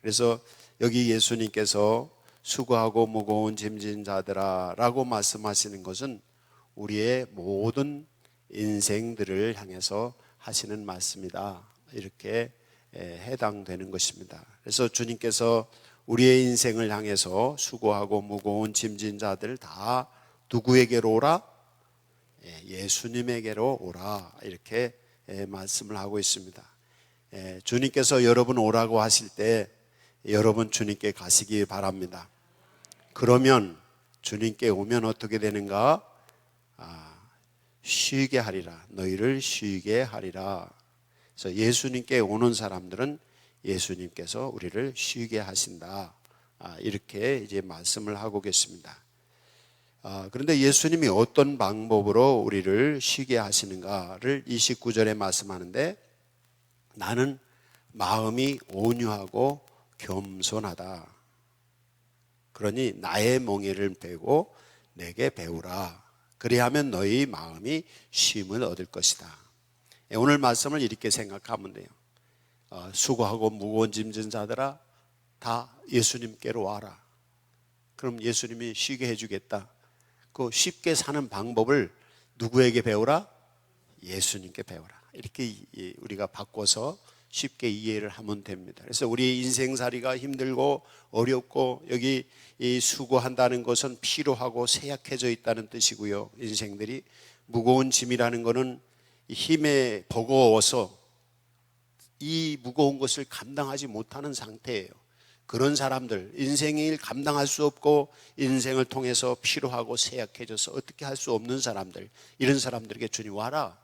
그래서 여기 예수님께서 수고하고 무거운 짐진 자들아 라고 말씀하시는 것은 우리의 모든 인생들을 향해서 하시는 말씀이다, 이렇게 해당되는 것입니다. 그래서 주님께서 우리의 인생을 향해서 수고하고 무거운 짐진 자들 다 누구에게로 오라? 예수님에게로 오라, 이렇게 말씀을 하고 있습니다. 주님께서 여러분 오라고 하실 때 여러분 주님께 가시기 바랍니다. 그러면 주님께 오면 어떻게 되는가? 쉬게 하리라. 너희를 쉬게 하리라. 그래서 예수님께 오는 사람들은 예수님께서 우리를 쉬게 하신다, 이렇게 이제 말씀을 하고 계십니다. 그런데 예수님이 어떤 방법으로 우리를 쉬게 하시는가를 29절에 말씀하는데, 나는 마음이 온유하고 겸손하다. 그러니 나의 멍에를 베고 내게 배우라. 그리하면 너희 마음이 쉼을 얻을 것이다. 오늘 말씀을 이렇게 생각하면 돼요. 수고하고 무거운 짐진 자들아 다 예수님께로 와라. 그럼 예수님이 쉬게 해주겠다. 그 쉽게 사는 방법을 누구에게 배우라? 예수님께 배우라. 이렇게 우리가 바꿔서 쉽게 이해를 하면 됩니다. 그래서 우리 인생살이가 힘들고 어렵고, 여기 이 수고한다는 것은 피로하고 쇠약해져 있다는 뜻이고요. 인생들이 무거운 짐이라는 것은 힘에 버거워서 이 무거운 것을 감당하지 못하는 상태예요. 그런 사람들, 인생을 감당할 수 없고 인생을 통해서 피로하고 쇠약해져서 어떻게 할 수 없는 사람들, 이런 사람들에게 주님 와라.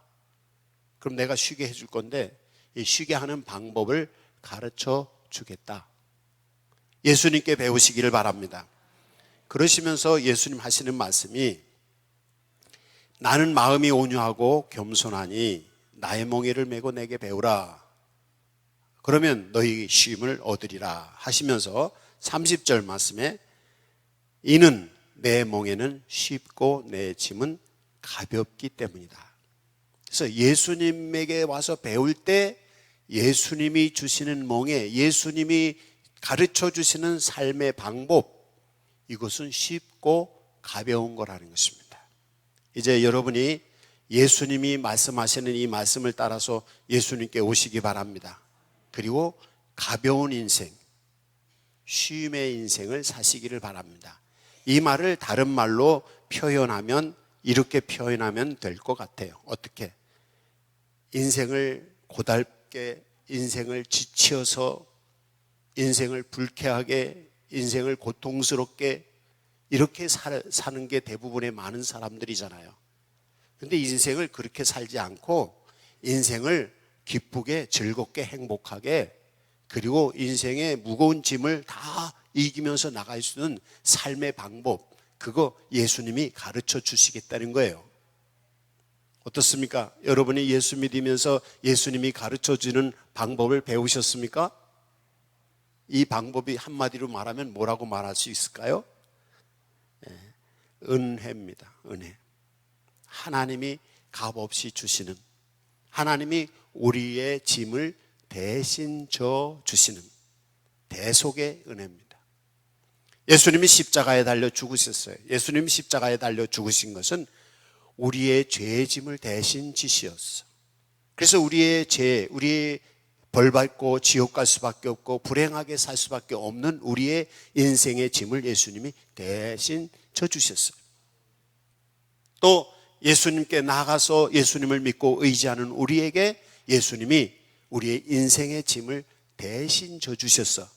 그럼 내가 쉬게 해줄 건데 이 쉬게 하는 방법을 가르쳐 주겠다. 예수님께 배우시기를 바랍니다. 그러시면서 예수님 하시는 말씀이, 나는 마음이 온유하고 겸손하니 나의 멍에를 메고 내게 배우라. 그러면 너희 쉼을 얻으리라 하시면서 30절 말씀에, 이는 내 멍에는 쉽고 내 짐은 가볍기 때문이다. 그래서 예수님에게 와서 배울 때 예수님이 주시는 멍에, 예수님이 가르쳐 주시는 삶의 방법, 이것은 쉽고 가벼운 거라는 것입니다. 이제 여러분이 예수님이 말씀하시는 이 말씀을 따라서 예수님께 오시기 바랍니다. 그리고 가벼운 인생, 쉼의 인생을 사시기를 바랍니다. 이 말을 다른 말로 표현하면, 이렇게 표현하면 될 것 같아요. 어떻게? 인생을 고달게, 인생을 지치어서, 인생을 불쾌하게, 인생을 고통스럽게 이렇게 사는 게 대부분의 많은 사람들이잖아요. 그런데 인생을 그렇게 살지 않고 인생을 기쁘게, 즐겁게, 행복하게, 그리고 인생의 무거운 짐을 다 이기면서 나갈 수 있는 삶의 방법, 그거 예수님이 가르쳐 주시겠다는 거예요. 어떻습니까? 여러분이 예수 믿으면서 예수님이 가르쳐 주는 방법을 배우셨습니까? 이 방법이 한마디로 말하면 뭐라고 말할 수 있을까요? 은혜입니다. 은혜. 하나님이 값없이 주시는, 하나님이 우리의 짐을 대신 져 주시는 대속의 은혜입니다. 예수님이 십자가에 달려 죽으셨어요. 예수님이 십자가에 달려 죽으신 것은 우리의 죄의 짐을 대신 지시었어. 그래서 우리의 죄, 우리의 벌 받고 지옥 갈 수밖에 없고 불행하게 살 수밖에 없는 우리의 인생의 짐을 예수님이 대신 져주셨어요. 또 예수님께 나아가서 예수님을 믿고 의지하는 우리에게 예수님이 우리의 인생의 짐을 대신 져주셨어.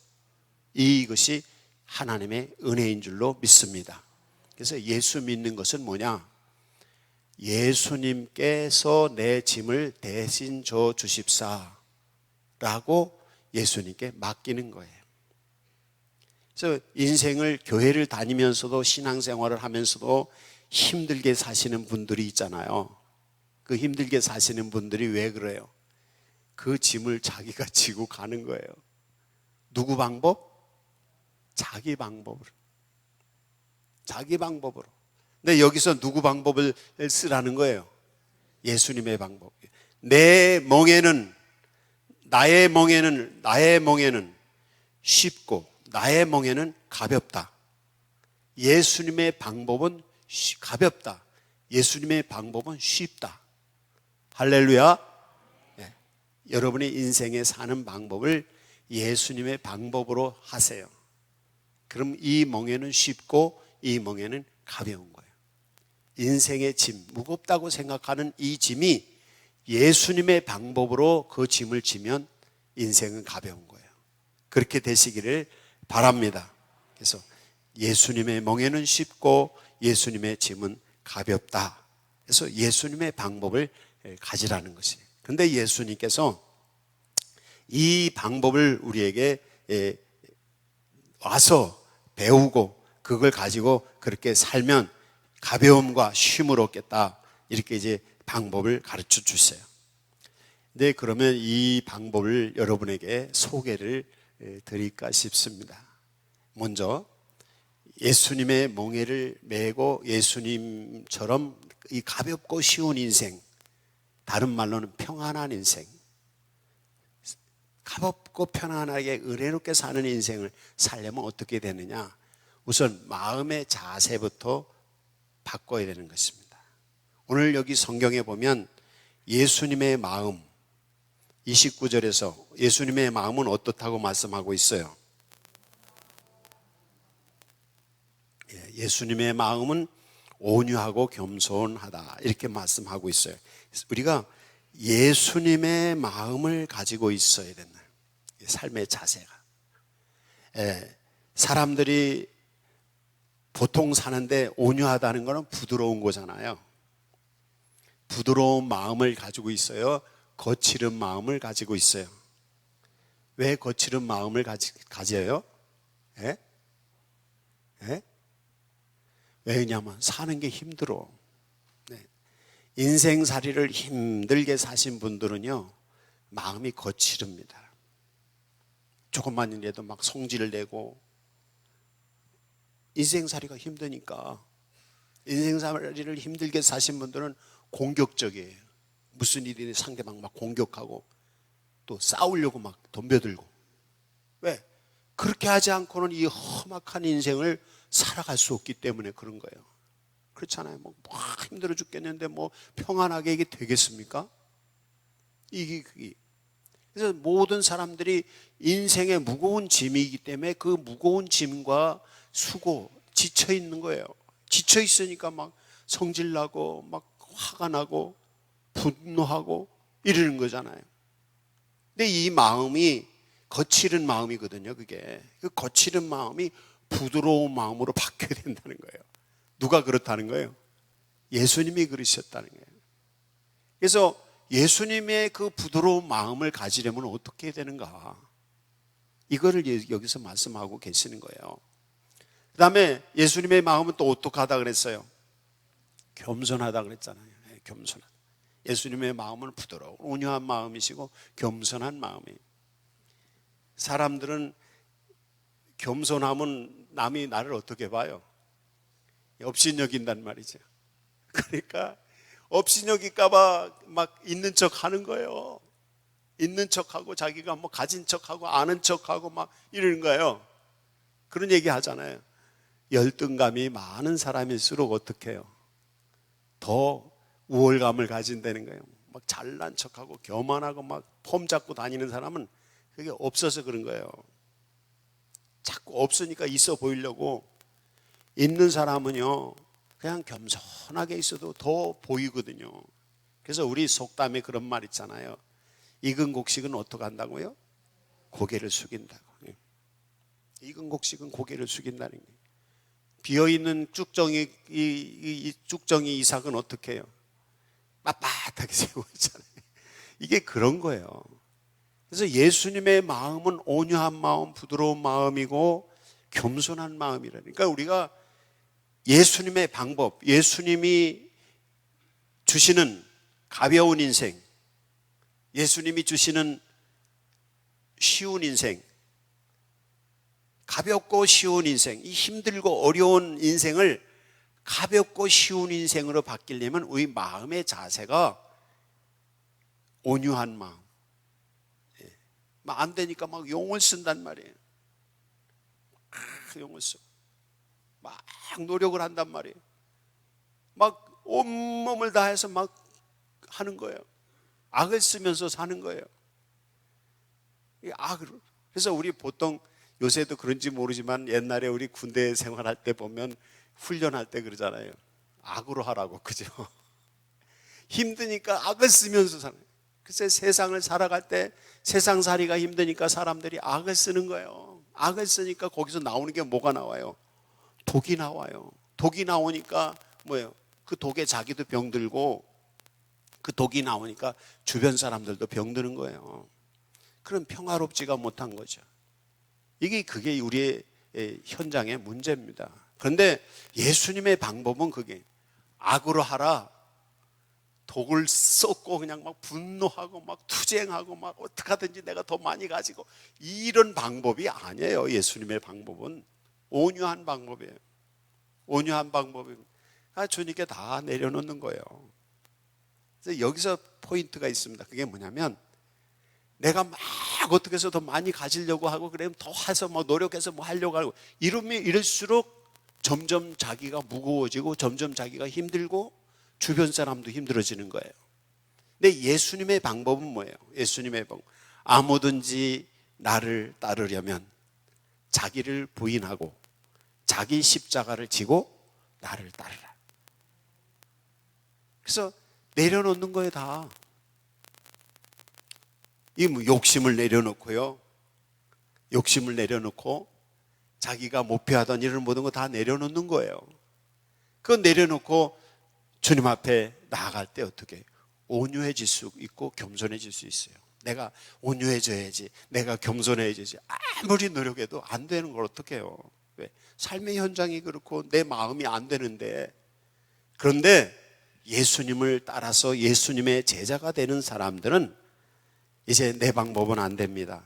이것이 하나님의 은혜인 줄로 믿습니다. 그래서 예수 믿는 것은 뭐냐? 예수님께서 내 짐을 대신 져 주십사 라고 예수님께 맡기는 거예요. 그래서 인생을, 교회를 다니면서도 신앙생활을 하면서도 힘들게 사시는 분들이 있잖아요. 그 힘들게 사시는 분들이 왜 그래요? 그 짐을 자기가 지고 가는 거예요. 누구 방법? 자기 방법으로. 자기 방법으로. 근데 여기서 누구 방법을 쓰라는 거예요? 예수님의 방법. 나의 멍에는 쉽고 나의 멍에는 가볍다. 예수님의 방법은 가볍다. 예수님의 방법은 쉽다. 할렐루야. 네. 여러분의 인생에 사는 방법을 예수님의 방법으로 하세요. 그럼 이 멍에는 쉽고 이 멍에는 가벼운 거예요. 인생의 짐, 무겁다고 생각하는 이 짐이 예수님의 방법으로 그 짐을 지면 인생은 가벼운 거예요. 그렇게 되시기를 바랍니다. 그래서 예수님의 멍에는 쉽고 예수님의 짐은 가볍다. 그래서 예수님의 방법을 가지라는 것이에요. 그런데 예수님께서 이 방법을 우리에게 와서 배우고 그걸 가지고 그렇게 살면 가벼움과 쉼을 얻겠다. 이렇게 이제 방법을 가르쳐 주세요. 네, 그러면 이 방법을 여러분에게 소개를 드릴까 싶습니다. 먼저 예수님의 멍에를 메고 예수님처럼 이 가볍고 쉬운 인생, 다른 말로는 평안한 인생, 가볍고 편안하게 은혜롭게 사는 인생을 살려면 어떻게 되느냐? 우선 마음의 자세부터 바꿔야 되는 것입니다. 오늘 여기 성경에 보면 예수님의 마음 29절에서 예수님의 마음은 어떻다고 말씀하고 있어요? 예수님의 마음은 온유하고 겸손하다 이렇게 말씀하고 있어요. 우리가 예수님의 마음을 가지고 있어야 된다. 삶의 자세가. 사람들이 보통 사는데 온유하다는 것은 부드러운 거잖아요. 부드러운 마음을 가지고 있어요. 거칠은 마음을 가지고 있어요. 왜 거칠은 마음을 가져요? 왜냐하면 사는 게 힘들어. 인생살이를 힘들게 사신 분들은요, 마음이 거칠습니다. 조금만 일해도 막 성질을 내고, 인생살이가 힘드니까, 인생살이를 힘들게 사신 분들은 공격적이에요. 무슨 일이든 상대방 막 공격하고, 또 싸우려고 막 덤벼들고. 왜? 그렇게 하지 않고는 이 험악한 인생을 살아갈 수 없기 때문에 그런 거예요. 그렇잖아요. 뭐 힘들어 죽겠는데 뭐 평안하게 이게 되겠습니까? 그래서 모든 사람들이 인생의 무거운 짐이기 때문에 그 무거운 짐과 수고, 지쳐 있는 거예요. 지쳐 있으니까 막 성질나고 막 화가 나고 분노하고 이러는 거잖아요. 근데 이 마음이 거칠은 마음이거든요. 그게 그 거칠은 마음이 부드러운 마음으로 바뀌어야 된다는 거예요. 누가 그렇다는 거예요? 예수님이 그러셨다는 거예요. 그래서 예수님의 그 부드러운 마음을 가지려면 어떻게 해야 되는가? 이거를 여기서 말씀하고 계시는 거예요. 그 다음에 예수님의 마음은 또 어떻게 하다 그랬어요? 겸손하다 그랬잖아요. 겸손하다. 예수님의 마음은 부드러운 온유한 마음이시고 겸손한 마음이에요. 사람들은 겸손하면 남이 나를 어떻게 봐요? 업신여긴단 말이죠. 그러니까 업신여길까봐 막 있는 척 하는 거예요. 있는 척하고 자기가 뭐 가진 척하고 아는 척하고 막 이러는 거예요. 그런 얘기 하잖아요. 열등감이 많은 사람일수록 어떻게 해요? 더 우월감을 가진다는 거예요. 막 잘난 척하고 교만하고 막 폼 잡고 다니는 사람은 그게 없어서 그런 거예요. 자꾸 없으니까 있어 보이려고. 있는 사람은요 그냥 겸손하게 있어도 더 보이거든요. 그래서 우리 속담에 그런 말 있잖아요. 익은 곡식은 어떻게 한다고요? 고개를 숙인다고. 익은 곡식은 고개를 숙인다는 거예요. 비어있는 쭉정이 쭉정이 이삭은 어떻게 해요? 빳빳하게 세우고 있잖아요. 이게 그런 거예요. 그래서 예수님의 마음은 온유한 마음, 부드러운 마음이고 겸손한 마음이라니까. 그러니까 우리가 예수님의 방법, 예수님이 주시는 가벼운 인생, 예수님이 주시는 쉬운 인생, 가볍고 쉬운 인생, 이 힘들고 어려운 인생을 가볍고 쉬운 인생으로 바뀌려면 우리 마음의 자세가 온유한 마음. 안 되니까 막 용을 쓴단 말이에요. 용을 쓰고 막 노력을 한단 말이에요. 막 온몸을 다해서 막 하는 거예요. 악을 쓰면서 사는 거예요. 이 악으로. 그래서 우리 보통 요새도 그런지 모르지만 옛날에 우리 군대 생활할 때 보면 훈련할 때 그러잖아요. 악으로 하라고, 그죠? 힘드니까 악을 쓰면서 사는 거예요. 글쎄 세상을 살아갈 때 세상살이가 힘드니까 사람들이 악을 쓰는 거예요. 악을 쓰니까 거기서 나오는 게 뭐가 나와요? 독이 나와요. 독이 나오니까 뭐예요? 그 독에 자기도 병들고 그 독이 나오니까 주변 사람들도 병드는 거예요. 그럼 평화롭지가 못한 거죠. 그게 우리의 현장의 문제입니다. 그런데 예수님의 방법은 그게 악으로 하라, 독을 쏟고 그냥 막 분노하고 막 투쟁하고 막 어떻게 하든지 내가 더 많이 가지고 이런 방법이 아니에요. 예수님의 방법은 온유한 방법이에요. 온유한 방법이에요. 주님께 다 내려놓는 거예요. 그래서 여기서 포인트가 있습니다. 그게 뭐냐면 내가 막 어떻게 해서 더 많이 가지려고 하고 그러면 더 해서 뭐 노력해서 뭐 하려고 하고 이럴수록 점점 자기가 무거워지고 점점 자기가 힘들고 주변 사람도 힘들어지는 거예요. 근데 예수님의 방법은 뭐예요? 예수님의 방법, 아무든지 나를 따르려면 자기를 부인하고 자기 십자가를 지고 나를 따르라. 그래서 내려놓는 거예요. 다 이 욕심을 내려놓고요, 욕심을 내려놓고 자기가 목표하던 이런 모든 거 다 내려놓는 거예요. 그거 내려놓고 주님 앞에 나아갈 때 어떻게 온유해질 수 있고 겸손해질 수 있어요. 내가 온유해져야지, 내가 겸손해져야지. 아무리 노력해도 안 되는 걸 어떻게 해요? 왜? 삶의 현장이 그렇고 내 마음이 안 되는데. 그런데 예수님을 따라서 예수님의 제자가 되는 사람들은 이제 내 방법은 안 됩니다.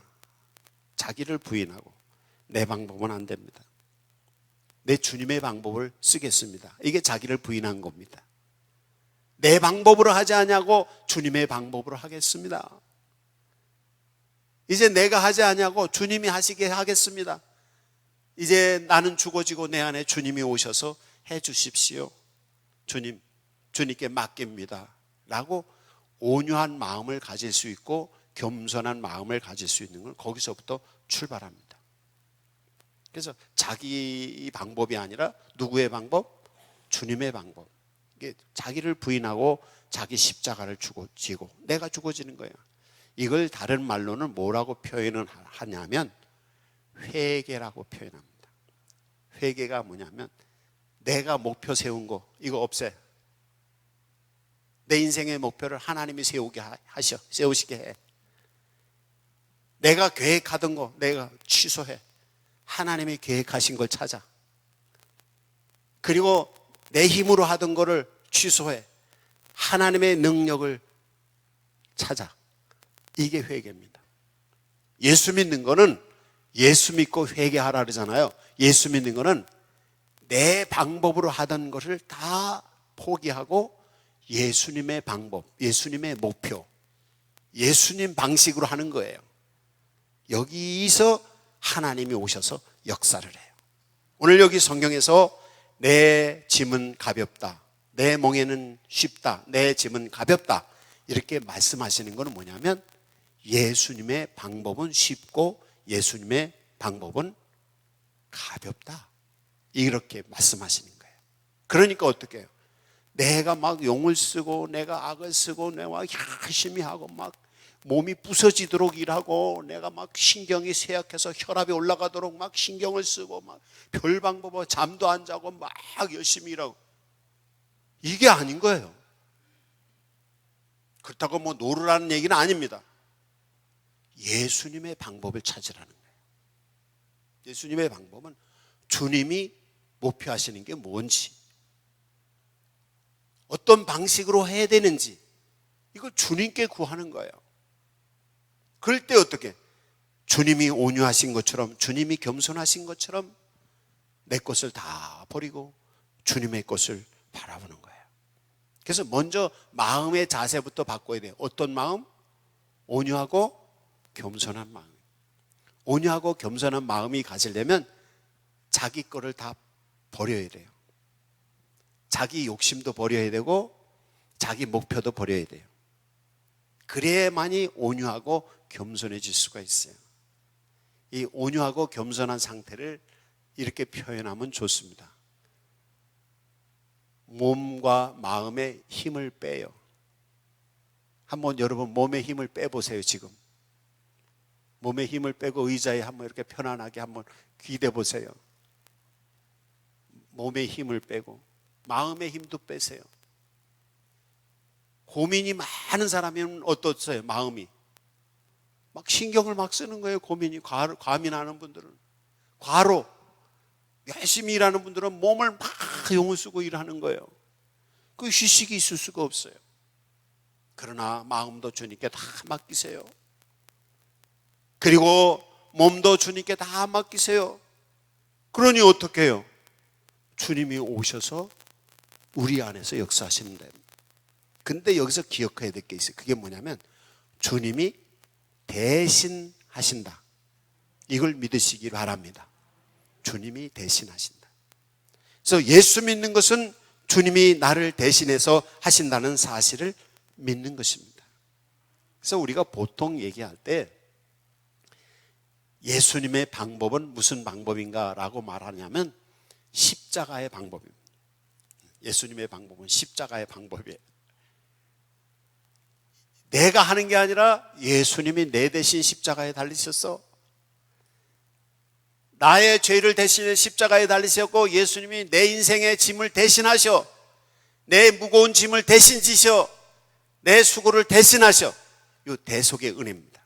자기를 부인하고 내 방법은 안 됩니다. 내 주님의 방법을 쓰겠습니다. 이게 자기를 부인한 겁니다. 내 방법으로 하지 않냐고 주님의 방법으로 하겠습니다. 이제 내가 하지 않냐고 주님이 하시게 하겠습니다. 이제 나는 죽어지고 내 안에 주님이 오셔서 해 주십시오. 주님께 맡깁니다. 라고 온유한 마음을 가질 수 있고 겸손한 마음을 가질 수 있는 건 거기서부터 출발합니다. 그래서 자기 방법이 아니라 누구의 방법? 주님의 방법. 이게 자기를 부인하고 자기 십자가를 지고 내가 죽어지는 거예요. 이걸 다른 말로는 뭐라고 표현을 하냐면 회개라고 표현합니다. 회개가 뭐냐면 내가 목표 세운 거 이거 없애. 내 인생의 목표를 하나님이 세우시게 해. 내가 계획하던 거 내가 취소해. 하나님이 계획하신 걸 찾아. 그리고 내 힘으로 하던 거를 취소해. 하나님의 능력을 찾아. 이게 회개입니다. 예수 믿는 거는 예수 믿고 회개하라 그러잖아요. 예수 믿는 거는 내 방법으로 하던 것을 다 포기하고 예수님의 방법, 예수님의 목표, 예수님 방식으로 하는 거예요. 여기서 하나님이 오셔서 역사를 해요. 오늘 여기 성경에서 내 짐은 가볍다, 내 멍에는 쉽다, 내 짐은 가볍다 이렇게 말씀하시는 것은 뭐냐면 예수님의 방법은 쉽고 예수님의 방법은 가볍다 이렇게 말씀하시는 거예요. 그러니까 어떻게 해요? 내가 막 용을 쓰고 내가 악을 쓰고 내가 열심히 하고 막 몸이 부서지도록 일하고 내가 막 신경이 쇠약해서 혈압이 올라가도록 막 신경을 쓰고 막 별 방법 없이 잠도 안 자고 막 열심히 일하고 이게 아닌 거예요. 그렇다고 뭐 노르라는 얘기는 아닙니다. 예수님의 방법을 찾으라는 거예요. 예수님의 방법은 주님이 목표하시는 게 뭔지, 어떤 방식으로 해야 되는지 이걸 주님께 구하는 거예요. 그럴 때 어떻게? 주님이 온유하신 것처럼, 주님이 겸손하신 것처럼 내 것을 다 버리고 주님의 것을 바라보는 거예요. 그래서 먼저 마음의 자세부터 바꿔야 돼요. 어떤 마음? 온유하고 겸손한 마음. 온유하고 겸손한 마음이 가지려면 자기 거를 다 버려야 돼요. 자기 욕심도 버려야 되고 자기 목표도 버려야 돼요. 그래야만이 온유하고 겸손해질 수가 있어요. 이 온유하고 겸손한 상태를 이렇게 표현하면 좋습니다. 몸과 마음의 힘을 빼요. 한번 여러분 몸의 힘을 빼보세요. 지금 몸의 힘을 빼고 의자에 한번 이렇게 편안하게 한번 기대 보세요. 몸의 힘을 빼고 마음의 힘도 빼세요. 고민이 많은 사람이면 어떻어요? 마음이 막 신경을 막 쓰는 거예요. 과민하는 분들은 과로 열심히 일하는 분들은 몸을 막 용을 쓰고 일하는 거예요. 그 휴식이 있을 수가 없어요. 그러나 마음도 주님께 다 맡기세요. 그리고 몸도 주님께 다 맡기세요. 그러니 어떻게 해요? 주님이 오셔서 우리 안에서 역사하시는 거예요. 근데 여기서 기억해야 될 게 있어요. 그게 뭐냐면 주님이 대신하신다. 이걸 믿으시기 바랍니다. 주님이 대신하신다. 그래서 예수 믿는 것은 주님이 나를 대신해서 하신다는 사실을 믿는 것입니다. 그래서 우리가 보통 얘기할 때 예수님의 방법은 무슨 방법인가 라고 말하냐면 십자가의 방법입니다. 예수님의 방법은 십자가의 방법이에요. 내가 하는 게 아니라 예수님이 내 대신 십자가에 달리셨어. 나의 죄를 대신해 십자가에 달리셨고 예수님이 내 인생의 짐을 대신하셔. 내 무거운 짐을 대신 지셔. 내 수고를 대신하셔. 이 대속의 은혜입니다.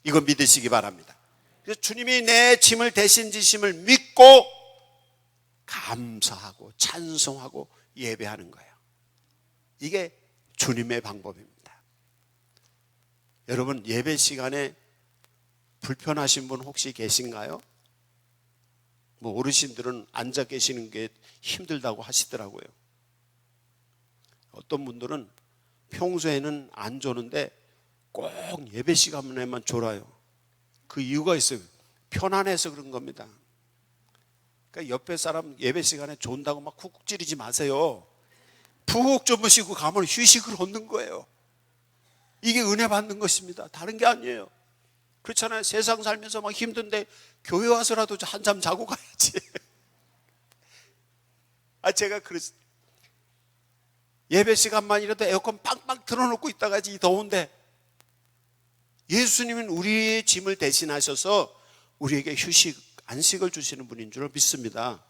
이거 믿으시기 바랍니다. 그래서 주님이 내 짐을 대신 지심을 믿고 감사하고 찬송하고 예배하는 거예요. 이게 주님의 방법입니다. 여러분 예배 시간에 불편하신 분 혹시 계신가요? 뭐 어르신들은 앉아 계시는 게 힘들다고 하시더라고요. 어떤 분들은 평소에는 안 조는데 꼭 예배 시간에만 졸아요. 그 이유가 있어요. 편안해서 그런 겁니다. 그러니까 옆에 사람 예배 시간에 존다고 막 쿡쿡 찌르지 마세요. 푹 주무시고 가면 휴식을 얻는 거예요. 이게 은혜 받는 것입니다. 다른 게 아니에요. 그렇잖아요. 세상 살면서 막 힘든데 교회 와서라도 한잠 자고 가야지. 제가 예배 시간만이라도 에어컨 빵빵 틀어놓고 있다가지 이 더운데 예수님은 우리의 짐을 대신하셔서 우리에게 휴식, 안식을 주시는 분인 줄 믿습니다.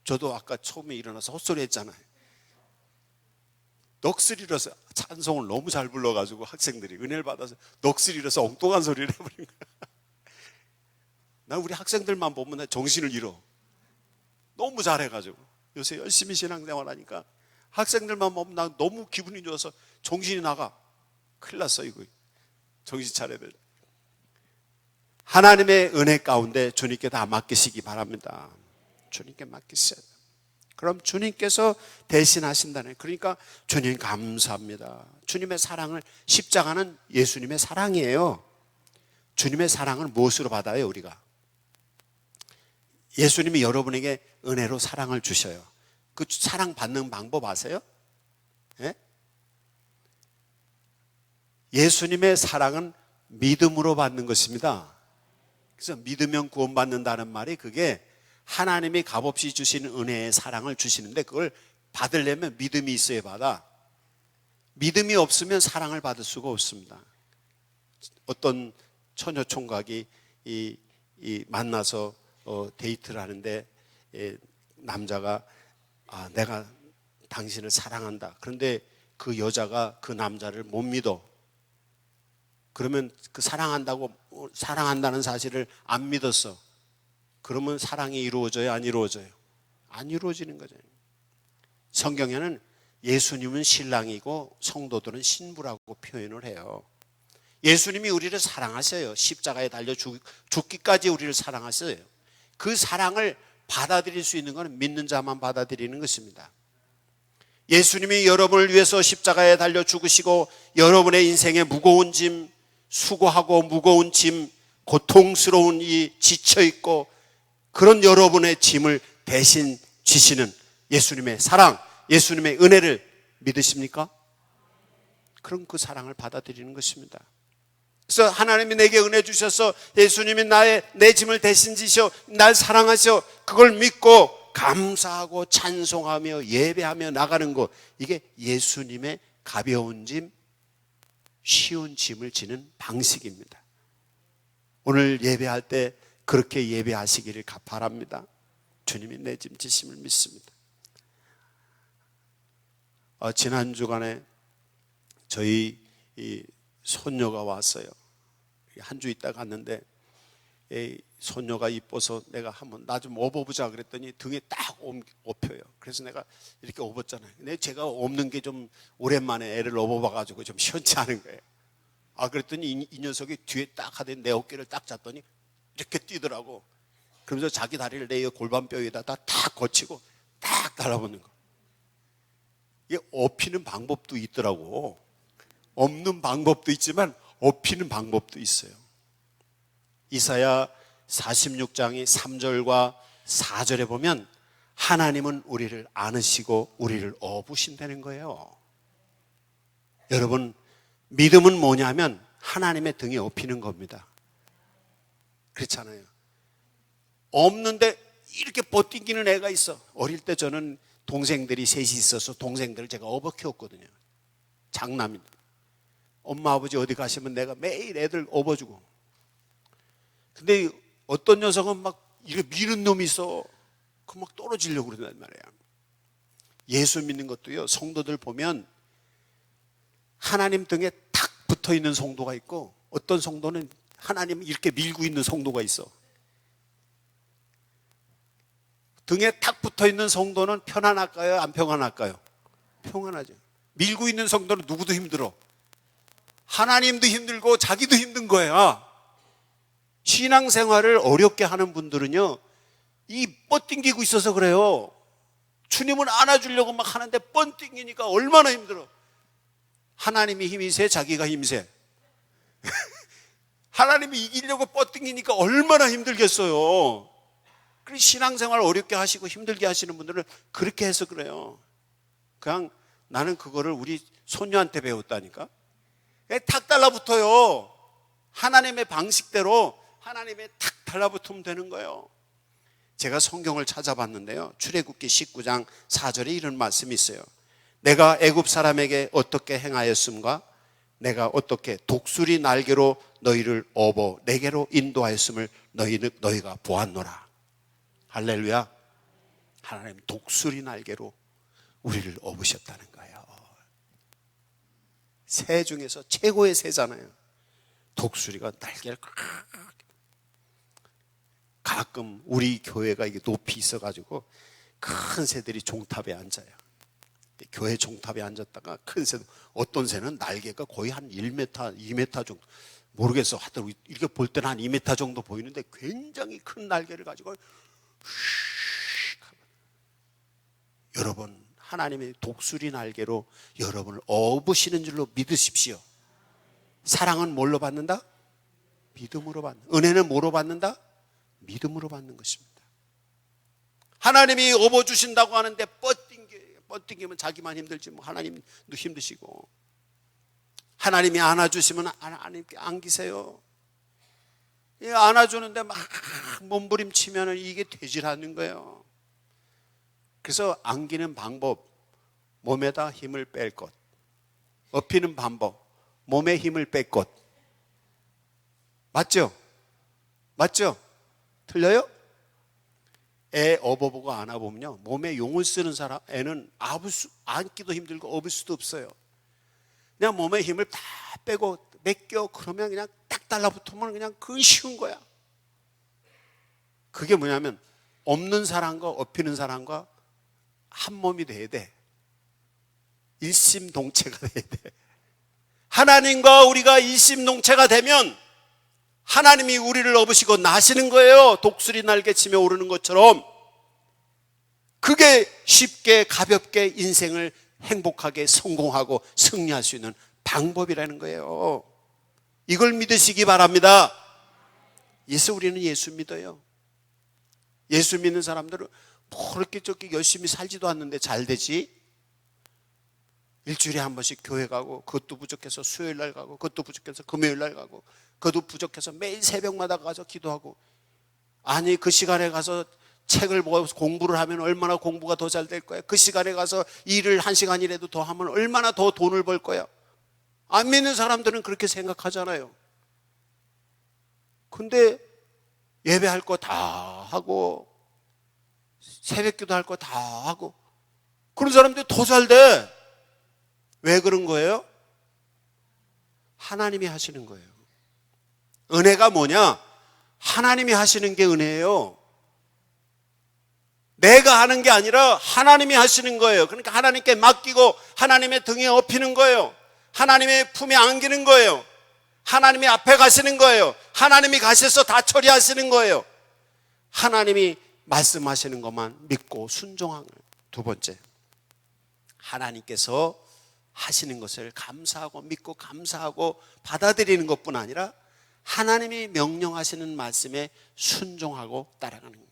저도 아까 처음에 일어나서 헛소리 했잖아요. 넋을잃어서 찬송을 너무 잘 불러가지고 학생들이 은혜를 받아서 넋을잃어서 엉뚱한 소리를 해버린 거야. 난 우리 학생들만 보면 정신을 잃어. 너무 잘해가지고 요새 열심히 신앙생활 하니까 학생들만 보면 나 너무 기분이 좋아서 정신이 나가. 큰일 났어 이거. 정신 차려야 돼. 하나님의 은혜 가운데 주님께 다 맡기시기 바랍니다. 주님께 맡기셔야 돼요. 그럼 주님께서 대신하신다네. 그러니까 주님 감사합니다. 주님의 사랑을, 십자가는 예수님의 사랑이에요. 주님의 사랑을 무엇으로 받아요 우리가? 예수님이 여러분에게 은혜로 사랑을 주셔요. 그 사랑 받는 방법 아세요? 예? 예수님의 사랑은 믿음으로 받는 것입니다. 그래서 믿으면 구원받는다는 말이 그게 하나님이 값없이 주시는 은혜의 사랑을 주시는데 그걸 받으려면 믿음이 있어야 받아. 믿음이 없으면 사랑을 받을 수가 없습니다. 어떤 처녀 총각이 만나서 데이트를 하는데 남자가 내가 당신을 사랑한다. 그런데 그 여자가 그 남자를 못 믿어. 그러면 그 사랑한다는 사실을 안 믿었어. 그러면 사랑이 이루어져요? 안 이루어져요? 안 이루어지는 거죠. 성경에는 예수님은 신랑이고 성도들은 신부라고 표현을 해요. 예수님이 우리를 사랑하셔요. 십자가에 달려 죽기까지 우리를 사랑하셔요. 그 사랑을 받아들일 수 있는 것은 믿는 자만 받아들이는 것입니다. 예수님이 여러분을 위해서 십자가에 달려 죽으시고 여러분의 인생의 무거운 짐, 수고하고 무거운 짐, 고통스러운 이 지쳐있고 그런 여러분의 짐을 대신 지시는 예수님의 사랑, 예수님의 은혜를 믿으십니까? 그럼 그 사랑을 받아들이는 것입니다. 그래서 하나님이 내게 은혜 주셔서 예수님이 내 짐을 대신 지셔 날 사랑하셔, 그걸 믿고 감사하고 찬송하며 예배하며 나가는 것, 이게 예수님의 가벼운 짐, 쉬운 짐을 지는 방식입니다. 오늘 예배할 때 그렇게 예배하시기를 바랍니다. 주님이 내 짐 지심을 믿습니다. 지난 주간에 저희 이 손녀가 왔어요. 한 주 있다 갔는데 손녀가 이뻐서 내가 한번 나 좀 업어보자 그랬더니 등에 딱 업혀요. 그래서 내가 이렇게 업었잖아요. 근데 제가 업는 게 좀 오랜만에 애를 업어봐가지고 좀 시원치 않은 거예요. 그랬더니 이 녀석이 뒤에 딱 하더니 내 어깨를 딱 잡더니 이렇게 뛰더라고. 그러면서 자기 다리를 내 골반뼈 위에다 딱 거치고 딱 달라붙는 거. 이게 업히는 방법도 있더라고. 업는 방법도 있지만 업히는 방법도 있어요. 이사야 46장이 3절과 4절에 보면 하나님은 우리를 안으시고 우리를 업으신다는 거예요. 여러분, 믿음은 뭐냐면 하나님의 등에 업히는 겁니다. 그렇잖아요. 없는데 이렇게 버티기는 애가 있어. 어릴 때 저는 동생들이 셋이 있어서 동생들을 제가 업어 키웠거든요. 장남인데 엄마 아버지 어디 가시면 내가 매일 애들 업어주고. 근데 어떤 녀석은 막 이렇게 미는 놈이 있어. 그 막 떨어지려고 그런단 말이야. 예수 믿는 것도요, 성도들 보면 하나님 등에 탁 붙어 있는 성도가 있고 어떤 성도는 하나님을 이렇게 밀고 있는 성도가 있어. 등에 탁 붙어 있는 성도는 편안할까요? 안 평안할까요? 평안하죠. 밀고 있는 성도는 누구도 힘들어. 하나님도 힘들고 자기도 힘든 거야. 신앙생활을 어렵게 하는 분들은요, 이 뻗팅기고 있어서 그래요. 주님을 안아주려고 막 하는데 뻗팅기니까 얼마나 힘들어. 하나님이 힘이 세, 자기가 힘세. 하나님이 이기려고 뻗팅기니까 얼마나 힘들겠어요. 그래서 신앙생활 어렵게 하시고 힘들게 하시는 분들은 그렇게 해서 그래요. 그냥 나는 그거를 우리 손녀한테 배웠다니까. 탁 달라붙어요. 하나님의 방식대로 하나님의 탁 달라붙으면 되는 거예요. 제가 성경을 찾아봤는데요, 출애굽기 19장 4절에 이런 말씀이 있어요. 내가 애굽 사람에게 어떻게 행하였음과 내가 어떻게 독수리 날개로 너희를 업어 내게로 인도하였음을 너희가 보았노라. 할렐루야. 하나님 독수리 날개로 우리를 업으셨다는 거예요. 새 중에서 최고의 새잖아요. 독수리가 날개를 가끔 우리 교회가 이게 높이 있어가지고 큰 새들이 종탑에 앉아요. 교회 종탑에 앉았다가 큰 새, 어떤 새는 날개가 거의 한 1m, 2m 정도, 모르겠어. 하여튼 이렇게 볼 때는 한 2m 정도 보이는데 굉장히 큰 날개를 가지고 여러분, 하나님의 독수리 날개로 여러분을 업으시는 줄로 믿으십시오. 사랑은 뭘로 받는다? 믿음으로 받는다. 은혜는 뭐로 받는다? 믿음으로 받는 것입니다. 하나님이 업어주신다고 하는데 뻗팅기면 자기만 힘들지 뭐 하나님도 힘드시고, 하나님이 안아주시면 하나님께 안기세요. 안아주는데 막 몸부림치면 이게 되질 않는 거예요. 그래서 안기는 방법, 몸에다 힘을 뺄 것. 업히는 방법, 몸에 힘을 뺄 것. 맞죠? 맞죠? 틀려요? 애 업어보고 안아보면요, 몸에 용을 쓰는 사람, 애는 안기도 힘들고 업을 수도 없어요. 그냥 몸에 힘을 다 빼고 맡겨, 그러면 그냥 딱 달라붙으면 그냥 그건 쉬운 거야. 그게 뭐냐면 업는 사람과 업히는 사람과 한 몸이 돼야 돼. 일심동체가 돼야 돼. 하나님과 우리가 일심동체가 되면 하나님이 우리를 업으시고 나시는 거예요. 독수리 날개치며 오르는 것처럼. 그게 쉽게 가볍게 인생을 행복하게 성공하고 승리할 수 있는 방법이라는 거예요. 이걸 믿으시기 바랍니다. 그래서 우리는 예수 믿어요. 예수 믿는 사람들은 뭐 그렇게 저렇게 열심히 살지도 않는데 잘 되지? 일주일에 한 번씩 교회 가고, 그것도 부족해서 수요일 날 가고, 그것도 부족해서 금요일 날 가고, 그것도 부족해서 매일 새벽마다 가서 기도하고, 아니 그 시간에 가서 책을 보고 공부를 하면 얼마나 공부가 더 잘 될 거야. 그 시간에 가서 일을 1시간이라도 더 하면 얼마나 더 돈을 벌 거야. 안 믿는 사람들은 그렇게 생각하잖아요. 근데 예배할 거 다 하고 새벽기도 할 거 다 하고 그런 사람들이 더 잘 돼. 왜 그런 거예요? 하나님이 하시는 거예요. 은혜가 뭐냐? 하나님이 하시는 게 은혜예요. 내가 하는 게 아니라 하나님이 하시는 거예요. 그러니까 하나님께 맡기고 하나님의 등에 업히는 거예요. 하나님의 품에 안기는 거예요. 하나님이 앞에 가시는 거예요. 하나님이 가셔서 다 처리하시는 거예요. 하나님이 말씀하시는 것만 믿고 순종하는 거예요. 두 번째, 하나님께서 하시는 것을 감사하고 믿고 감사하고 받아들이는 것뿐 아니라 하나님이 명령하시는 말씀에 순종하고 따라가는 거예요.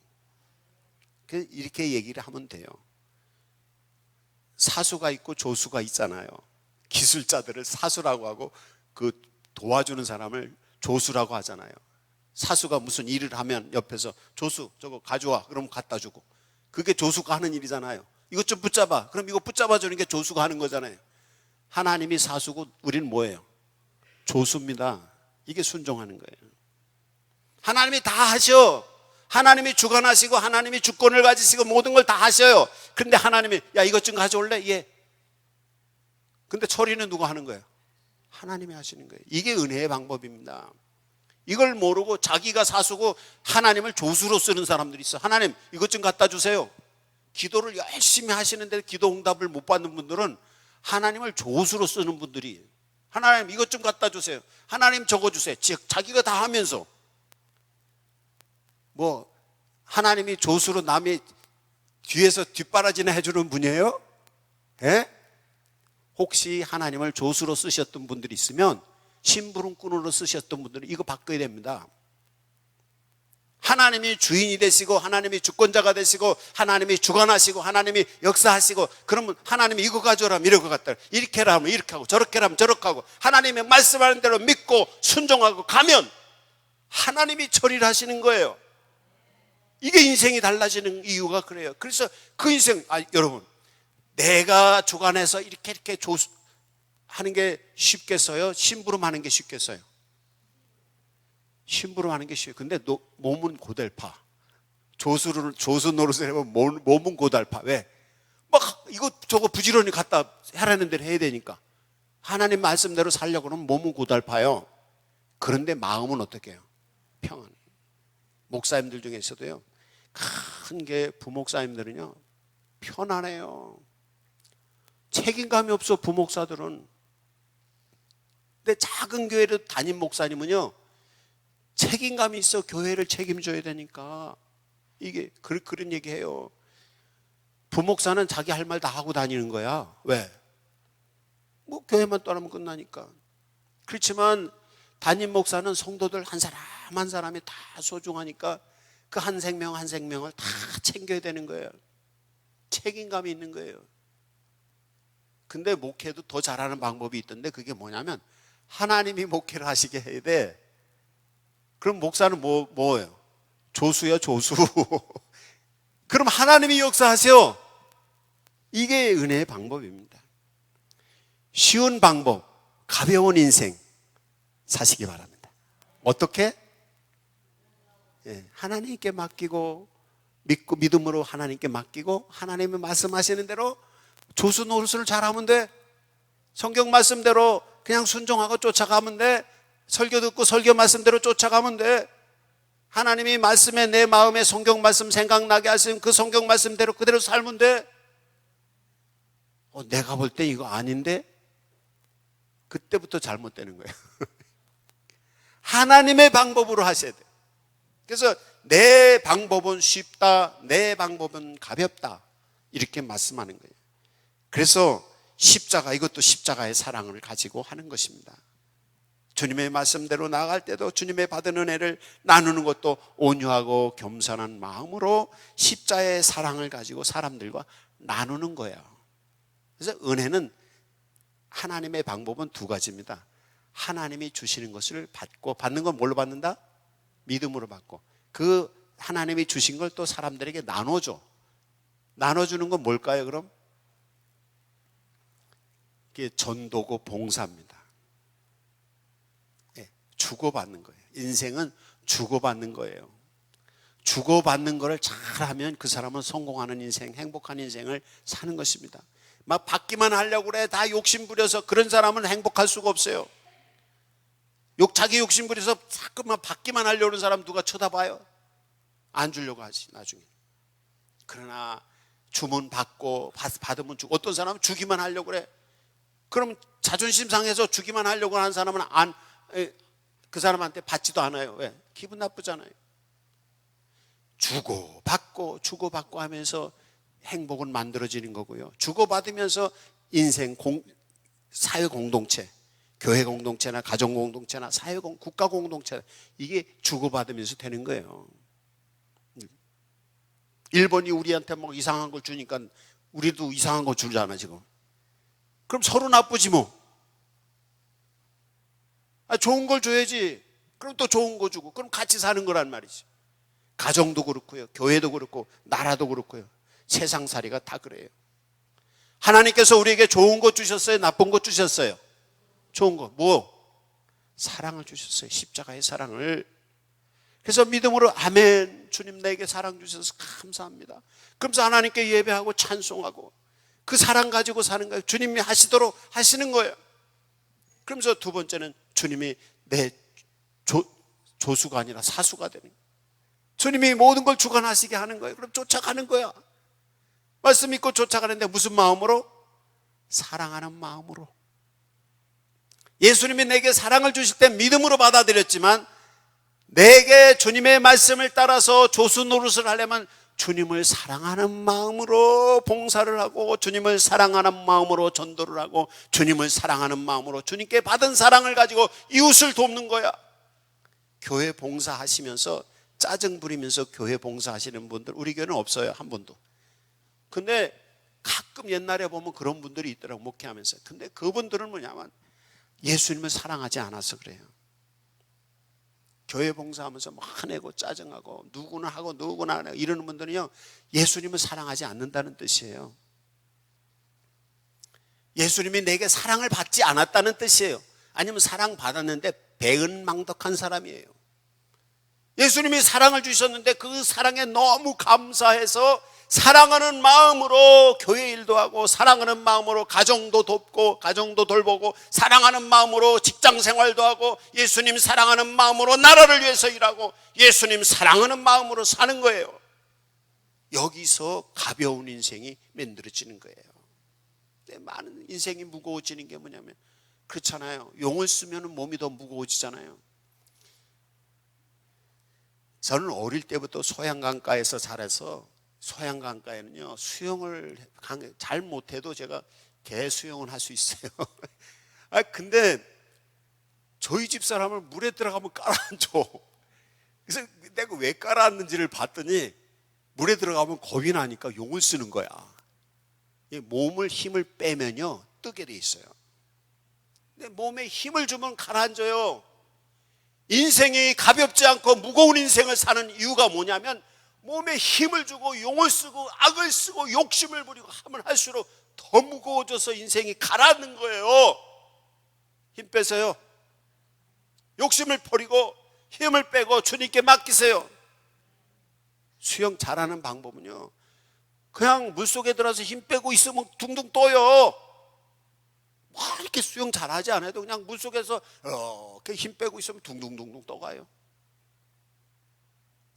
이렇게 얘기를 하면 돼요. 사수가 있고 조수가 있잖아요. 기술자들을 사수라고 하고 그 도와주는 사람을 조수라고 하잖아요. 사수가 무슨 일을 하면 옆에서 조수 저거 가져와 그럼 갖다 주고, 그게 조수가 하는 일이잖아요. 이것 좀 붙잡아 그럼 이거 붙잡아 주는 게 조수가 하는 거잖아요. 하나님이 사수고 우리는 뭐예요? 조수입니다. 이게 순종하는 거예요. 하나님이 다 하셔. 하나님이 주관하시고 하나님이 주권을 가지시고 모든 걸 다 하셔요. 그런데 하나님이 야 이것 좀 가져올래? 예. 근데 처리는 누가 하는 거예요? 하나님이 하시는 거예요. 이게 은혜의 방법입니다. 이걸 모르고 자기가 사수고 하나님을 조수로 쓰는 사람들이 있어. 하나님 이것 좀 갖다 주세요. 기도를 열심히 하시는데 기도 응답을 못 받는 분들은 하나님을 조수로 쓰는 분들이, 하나님 이것 좀 갖다 주세요. 하나님 저거 주세요. 자기가 다 하면서 뭐 하나님이 조수로 남이 뒤에서 뒷바라지나 해주는 분이에요? 예? 혹시 하나님을 조수로 쓰셨던 분들이 있으면, 심부름꾼으로 쓰셨던 분들은 이거 바꿔야 됩니다. 하나님이 주인이 되시고 하나님이 주권자가 되시고 하나님이 주관하시고 하나님이 역사하시고, 그러면 하나님이 이거 가져오라면 이럴 것 같다, 이렇게 하면 이렇게 하고 저렇게 하면 저렇게 하고, 하나님의 말씀하는 대로 믿고 순종하고 가면 하나님이 처리를 하시는 거예요. 이게 인생이 달라지는 이유가 그래요. 그래서 그 인생, 여러분 내가 주관해서 이렇게 하는 게 쉽겠어요? 심부름하는 게 쉽겠어요? 심부름하는 게 쉬워요. 근데 몸은 고달파. 조수 노릇을 해보면 몸은 고달파. 왜? 막 이거 저거 부지런히 갖다 하라는 대로 해야 되니까. 하나님 말씀대로 살려고 하면 몸은 고달파요. 그런데 마음은 어떻게 해요? 평안. 목사님들 중에서도요, 큰 게 부목사님들은요 편안해요. 책임감이 없어 부목사들은. 근데 작은 교회를 담임 목사님은요 책임감이 있어. 교회를 책임져야 되니까. 이게 그런 얘기해요. 부목사는 자기 할 말 다 하고 다니는 거야. 왜? 뭐 교회만 떠나면 끝나니까. 그렇지만 담임 목사는 성도들 한 사람 한 사람이 다 소중하니까 그 한 생명 한 생명을 다 챙겨야 되는 거예요. 책임감이 있는 거예요. 근데 목회도 더 잘하는 방법이 있던데, 그게 뭐냐면 하나님이 목회를 하시게 해야 돼. 그럼 목사는 뭐예요? 조수요, 조수. 그럼 하나님이 역사하세요. 이게 은혜의 방법입니다. 쉬운 방법, 가벼운 인생 사시기 바랍니다. 어떻게? 하나님께 맡기고 믿음으로 하나님께 맡기고 하나님이 말씀하시는 대로 조수 노릇을 잘하면 돼. 성경 말씀대로 그냥 순종하고 쫓아가면 돼. 설교 듣고 설교 말씀대로 쫓아가면 돼. 하나님이 말씀에 내 마음에 성경 말씀 생각나게 하시면 그 성경 말씀대로 그대로 살면 돼. 내가 볼 때 이거 아닌데? 그때부터 잘못되는 거예요. 하나님의 방법으로 하셔야 돼. 그래서 내 방법은 쉽다, 내 방법은 가볍다, 이렇게 말씀하는 거예요. 그래서 십자가, 이것도 십자가의 사랑을 가지고 하는 것입니다. 주님의 말씀대로 나아갈 때도 주님의 받은 은혜를 나누는 것도 온유하고 겸손한 마음으로 십자의 사랑을 가지고 사람들과 나누는 거예요. 그래서 은혜는 하나님의 방법은 두 가지입니다. 하나님이 주시는 것을 받고, 받는 건 뭘로 받는다? 믿음으로 받고, 그 하나님이 주신 걸 또 사람들에게 나눠줘. 나눠주는 건 뭘까요? 그럼 이게 전도고 봉사입니다. 주고받는 거예요. 인생은 주고받는 거예요. 주고받는 거를 잘하면 그 사람은 성공하는 인생, 행복한 인생을 사는 것입니다. 막 받기만 하려고 그래, 다 욕심 부려서, 그런 사람은 행복할 수가 없어요. 자기 욕심 부려서 자꾸만 받기만 하려고 하는 사람 누가 쳐다봐요? 안 주려고 하지 나중에. 그러나 주문 받고 받으면 주고, 어떤 사람은 주기만 하려고 그래. 그럼 자존심 상해서 주기만 하려고 하는 사람은 그 사람한테 받지도 않아요. 왜? 기분 나쁘잖아요. 주고받고 하면서 행복은 만들어지는 거고요. 주고받으면서 인생 사회 공동체, 교회 공동체나 가정 공동체나 국가 공동체, 이게 주고받으면서 되는 거예요. 일본이 우리한테 막 이상한 걸 주니까 우리도 이상한 거 주잖아 지금. 그럼 서로 나쁘지 뭐. 좋은 걸 줘야지. 그럼 또 좋은 거 주고, 그럼 같이 사는 거란 말이지. 가정도 그렇고요, 교회도 그렇고, 나라도 그렇고요. 세상살이가 다 그래요. 하나님께서 우리에게 좋은 거 주셨어요? 나쁜 거 주셨어요? 좋은 거. 뭐? 사랑을 주셨어요. 십자가의 사랑을. 그래서 믿음으로 아멘, 주님 내게 사랑 주셔서 감사합니다. 그러면서 하나님께 예배하고 찬송하고 그 사랑 가지고 사는 거예요. 주님이 하시도록 하시는 거예요. 그러면서 두 번째는 주님이 내 조수가 아니라 사수가 되는 거예요. 주님이 모든 걸 주관하시게 하는 거예요. 그럼 쫓아가는 거야. 말씀 믿고 쫓아가는데 무슨 마음으로? 사랑하는 마음으로. 예수님이 내게 사랑을 주실 때 믿음으로 받아들였지만, 내게 주님의 말씀을 따라서 조수 노릇을 하려면 주님을 사랑하는 마음으로 봉사를 하고, 주님을 사랑하는 마음으로 전도를 하고, 주님을 사랑하는 마음으로 주님께 받은 사랑을 가지고 이웃을 돕는 거야. 교회 봉사하시면서 짜증 부리면서 교회 봉사하시는 분들 우리 교회는 없어요, 한 분도. 근데 가끔 옛날에 보면 그런 분들이 있더라고, 목회하면서. 근데 그분들은 뭐냐면 예수님을 사랑하지 않아서 그래요. 교회 봉사하면서 막 화내고 짜증하고 누구나 하고 누구나 하고 이러는 분들은요, 예수님을 사랑하지 않는다는 뜻이에요. 예수님이 내게 사랑을 받지 않았다는 뜻이에요. 아니면 사랑받았는데 배은망덕한 사람이에요. 예수님이 사랑을 주셨는데 그 사랑에 너무 감사해서 사랑하는 마음으로 교회 일도 하고, 사랑하는 마음으로 가정도 돕고 가정도 돌보고, 사랑하는 마음으로 직장 생활도 하고, 예수님 사랑하는 마음으로 나라를 위해서 일하고, 예수님 사랑하는 마음으로 사는 거예요. 여기서 가벼운 인생이 만들어지는 거예요. 많은 인생이 무거워지는 게 뭐냐면, 그렇잖아요. 용을 쓰면 몸이 더 무거워지잖아요. 저는 어릴 때부터 소양강가에서 자라서, 소양강가에는요 수영을 잘 못해도 제가 개 수영을 할 수 있어요. 근데 저희 집 사람을 물에 들어가면 깔아앉혀. 그래서 내가 왜 깔아앉는지를 봤더니 물에 들어가면 겁이 나니까 용을 쓰는 거야. 몸을 힘을 빼면요 뜨게 돼 있어요. 근데 몸에 힘을 주면 가라앉아요. 인생이 가볍지 않고 무거운 인생을 사는 이유가 뭐냐면, 몸에 힘을 주고 용을 쓰고 악을 쓰고 욕심을 부리고 하면 할수록 더 무거워져서 인생이 가라앉는 거예요. 힘 빼세요. 욕심을 버리고 힘을 빼고 주님께 맡기세요. 수영 잘하는 방법은요, 그냥 물속에 들어가서 힘 빼고 있으면 둥둥 떠요. 이렇게 수영 잘하지 않아도 그냥 물속에서 이렇게 힘 빼고 있으면 둥둥둥둥 떠가요.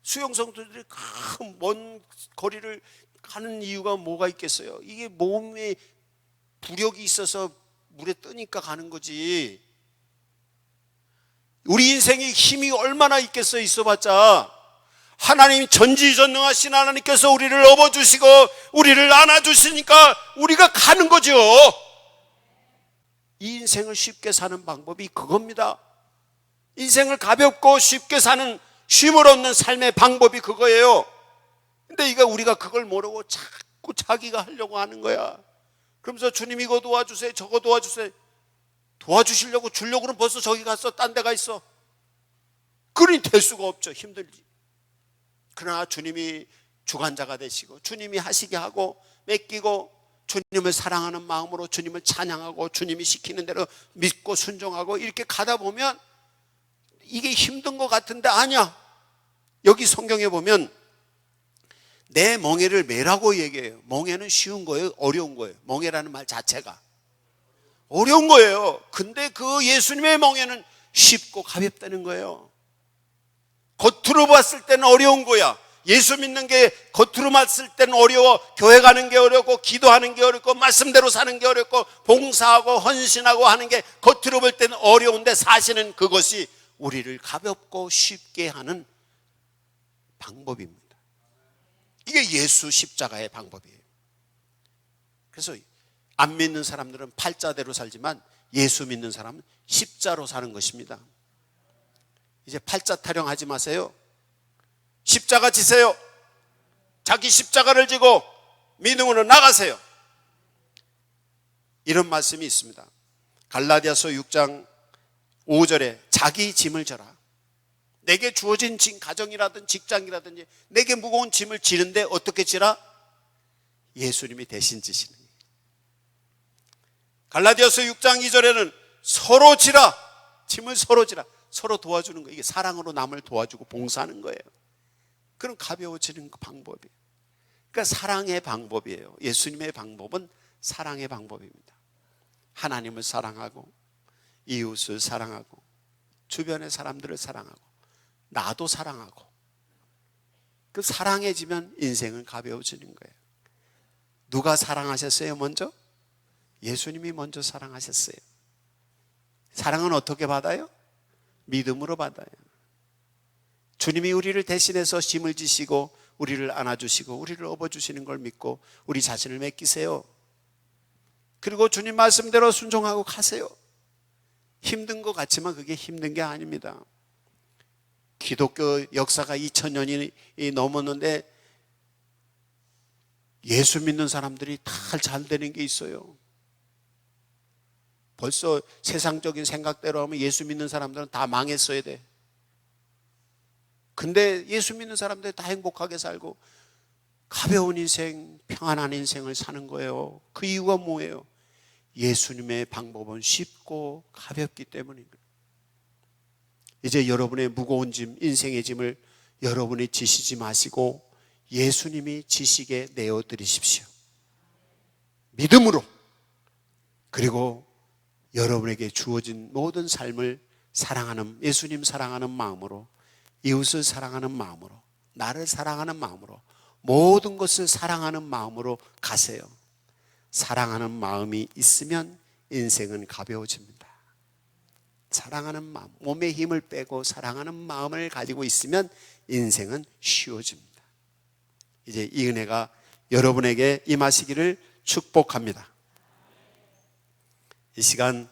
수영선수들이 큰 먼 거리를 가는 이유가 뭐가 있겠어요? 이게 몸에 부력이 있어서 물에 뜨니까 가는 거지. 우리 인생에 힘이 얼마나 있겠어요? 있어봤자. 하나님, 전지전능하신 하나님께서 우리를 업어주시고 우리를 안아주시니까 우리가 가는 거죠. 이 인생을 쉽게 사는 방법이 그겁니다. 인생을 가볍고 쉽게 사는 쉼을 얻는 삶의 방법이 그거예요. 근데 우리가 그걸 모르고 자꾸 자기가 하려고 하는 거야. 그러면서 주님 이거 도와주세요, 저거 도와주세요. 도와주시려고 주려고 그러면 벌써 저기 갔어, 딴 데 가 있어. 그러니 될 수가 없죠. 힘들지. 그러나 주님이 주관자가 되시고 주님이 하시게 하고 맡기고 주님을 사랑하는 마음으로 주님을 찬양하고 주님이 시키는 대로 믿고 순종하고 이렇게 가다 보면 이게 힘든 것 같은데 아니야. 여기 성경에 보면 내 멍에를 매라고 얘기해요. 멍에는 쉬운 거예요, 어려운 거예요? 멍에라는 말 자체가 어려운 거예요. 근데 그 예수님의 멍에는 쉽고 가볍다는 거예요. 겉으로 봤을 때는 어려운 거야. 예수 믿는 게 겉으로 봤을 때는 어려워. 교회 가는 게 어렵고 기도하는 게 어렵고 말씀대로 사는 게 어렵고 봉사하고 헌신하고 하는 게 겉으로 볼 때는 어려운데 사실은 그것이 우리를 가볍고 쉽게 하는 방법입니다. 이게 예수 십자가의 방법이에요. 그래서 안 믿는 사람들은 팔자대로 살지만 예수 믿는 사람은 십자로 사는 것입니다. 이제 팔자 타령하지 마세요. 십자가 지세요. 자기 십자가를 지고 믿음으로 나가세요. 이런 말씀이 있습니다. 갈라디아서 6장 5절에 자기 짐을 져라. 내게 주어진 짐, 가정이라든지 직장이라든지 내게 무거운 짐을 지는데 어떻게 지라? 예수님이 대신 지시는 거예요. 갈라디아서 6장 2절에는 서로 지라. 짐을 서로 지라. 서로 도와주는 거예요. 이게 사랑으로 남을 도와주고 봉사하는 거예요. 그럼 가벼워지는 그 방법이에요. 그러니까 사랑의 방법이에요. 예수님의 방법은 사랑의 방법입니다. 하나님을 사랑하고 이웃을 사랑하고 주변의 사람들을 사랑하고 나도 사랑하고 그 사랑해지면 인생은 가벼워지는 거예요. 누가 사랑하셨어요? 먼저? 예수님이 먼저 사랑하셨어요. 사랑은 어떻게 받아요? 믿음으로 받아요. 주님이 우리를 대신해서 짐을 지시고 우리를 안아주시고 우리를 업어주시는 걸 믿고 우리 자신을 맡기세요. 그리고 주님 말씀대로 순종하고 가세요. 힘든 것 같지만 그게 힘든 게 아닙니다. 기독교 역사가 2000년이 넘었는데 예수 믿는 사람들이 다 잘 되는 게 있어요. 벌써 세상적인 생각대로 하면 예수 믿는 사람들은 다 망했어야 돼. 근데 예수 믿는 사람들 다 행복하게 살고 가벼운 인생, 평안한 인생을 사는 거예요. 그 이유가 뭐예요? 예수님의 방법은 쉽고 가볍기 때문입니다. 이제 여러분의 무거운 짐, 인생의 짐을 여러분이 지시지 마시고 예수님이 지시게 내어드리십시오. 믿음으로. 그리고 여러분에게 주어진 모든 삶을 사랑하는, 예수님 사랑하는 마음으로, 이웃을 사랑하는 마음으로, 나를 사랑하는 마음으로, 모든 것을 사랑하는 마음으로 가세요. 사랑하는 마음이 있으면 인생은 가벼워집니다. 사랑하는 마음, 몸에 힘을 빼고 사랑하는 마음을 가지고 있으면 인생은 쉬워집니다. 이제 이 은혜가 여러분에게 임하시기를 축복합니다. 이 시간